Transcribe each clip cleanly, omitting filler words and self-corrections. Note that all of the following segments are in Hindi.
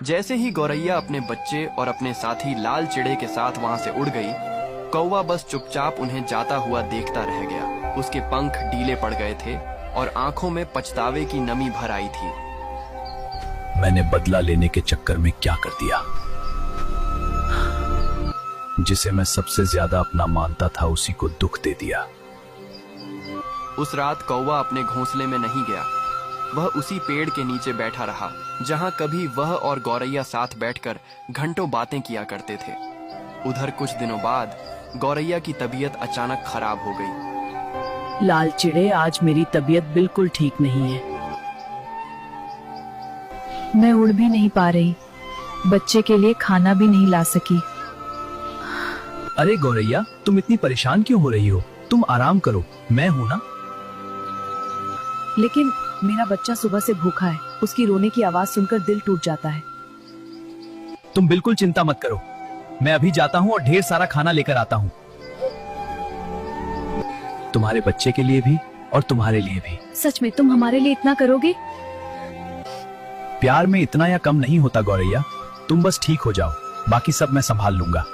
जैसे ही गौरैया अपने बच्चे और अपने साथी लाल चिड़े के साथ वहां से उड़ गई, कौवा बस चुपचाप उन्हें जाता हुआ देखता रह गया। उसके पंख ढीले पड़ गए थे और आंखों में पछतावे की नमी भर आई थी। मैंने बदला लेने के चक्कर में क्या कर दिया? जिसे मैं सबसे ज्यादा अपना मानता था उसी को दुख दे दिया। उस रात कौवा अपने घोंसले में नहीं गया। वह उसी पेड़ के नीचे बैठा रहा जहां कभी वह और गौरैया साथ बैठकर घंटों बातें किया करते थे। उधर कुछ दिनों बाद गौरैया की तबीयत अचानक खराब हो गई। लाल चिड़े, आज मेरी तबीयत बिल्कुल ठीक नहीं है। मैं उड़ भी नहीं पा रही, बच्चे के लिए खाना भी नहीं ला सकी। अरे गौरैया, तुम इतनी परेशान क्यों हो रही हो? तुम आराम करो, मैं हूं ना। लेकिन मेरा बच्चा सुबह से भूखा है, उसकी रोने की आवाज सुनकर दिल टूट जाता है। तुम बिल्कुल चिंता मत करो, मैं अभी जाता हूँ और ढेर सारा खाना लेकर आता हूँ। तुम्हारे बच्चे के लिए भी और तुम्हारे लिए भी। सच में तुम हमारे लिए इतना करोगे? प्यार में इतना या कम नहीं होता गौरैया, तुम बस ठीक हो जाओ, बाकी सब मैं संभाल लूंगा।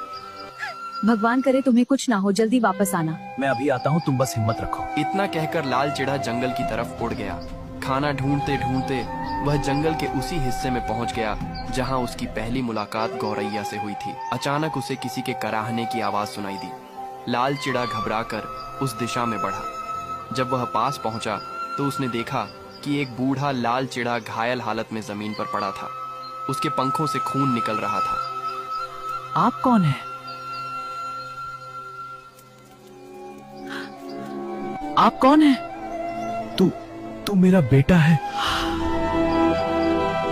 भगवान करे तुम्हें कुछ ना हो, जल्दी वापस आना। मैं अभी आता हूँ, तुम बस हिम्मत रखो। इतना कहकर लाल चिड़ा जंगल की तरफ उड़ गया। खाना ढूंढते ढूंढते वह जंगल के उसी हिस्से में पहुंच गया जहां उसकी पहली मुलाकात गौरैया से हुई थी। अचानक उसे किसी के कराहने की आवाज सुनाई दी। लाल चिड़ा घबराकर उस दिशा में बढ़ा। जब वह पास पहुंचा तो उसने देखा कि एक बूढ़ा लाल चिड़ा घायल हालत में जमीन पर पड़ा था। उसके पंखों से खून निकल रहा था। आप कौन हैं? आप कौन हैं? तू मेरा बेटा है।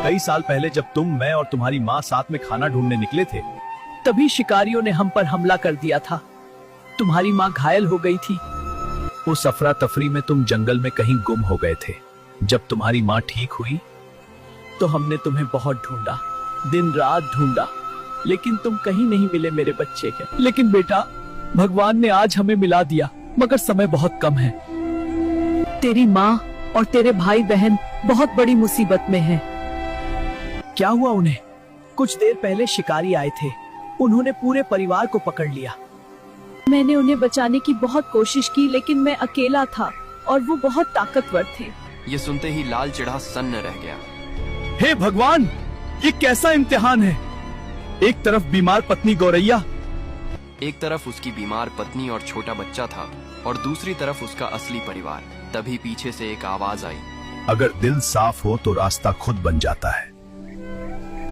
कई साल पहले जब तुम, मैं और तुम्हारी माँ साथ में खाना ढूंढने निकले थे, तभी शिकारियों ने हम पर हमला कर दिया था। तुम्हारी माँ घायल हो गई थी। उस अफरा तफरी में तुम जंगल में कहीं गुम हो गए थे। जब तुम्हारी माँ ठीक हुई तो हमने तुम्हें बहुत ढूंढा, दिन रात ढूंढा, लेकिन तुम कहीं नहीं मिले मेरे बच्चे के। लेकिन बेटा, भगवान ने आज हमें मिला दिया, मगर समय बहुत कम है। तेरी माँ और तेरे भाई बहन बहुत बड़ी मुसीबत में हैं। क्या हुआ उन्हें? कुछ देर पहले शिकारी आए थे, उन्होंने पूरे परिवार को पकड़ लिया। मैंने उन्हें बचाने की बहुत कोशिश की, लेकिन मैं अकेला था और वो बहुत ताकतवर थे। ये सुनते ही लाल चिड़ा सन्न रह गया। हे भगवान, ये कैसा इम्तिहान है? एक तरफ बीमार पत्नी गौरैया, एक तरफ उसकी बीमार पत्नी और छोटा बच्चा था और दूसरी तरफ उसका असली परिवार। तभी पीछे से एक आवाज आई। अगर दिल साफ हो तो रास्ता खुद बन जाता है।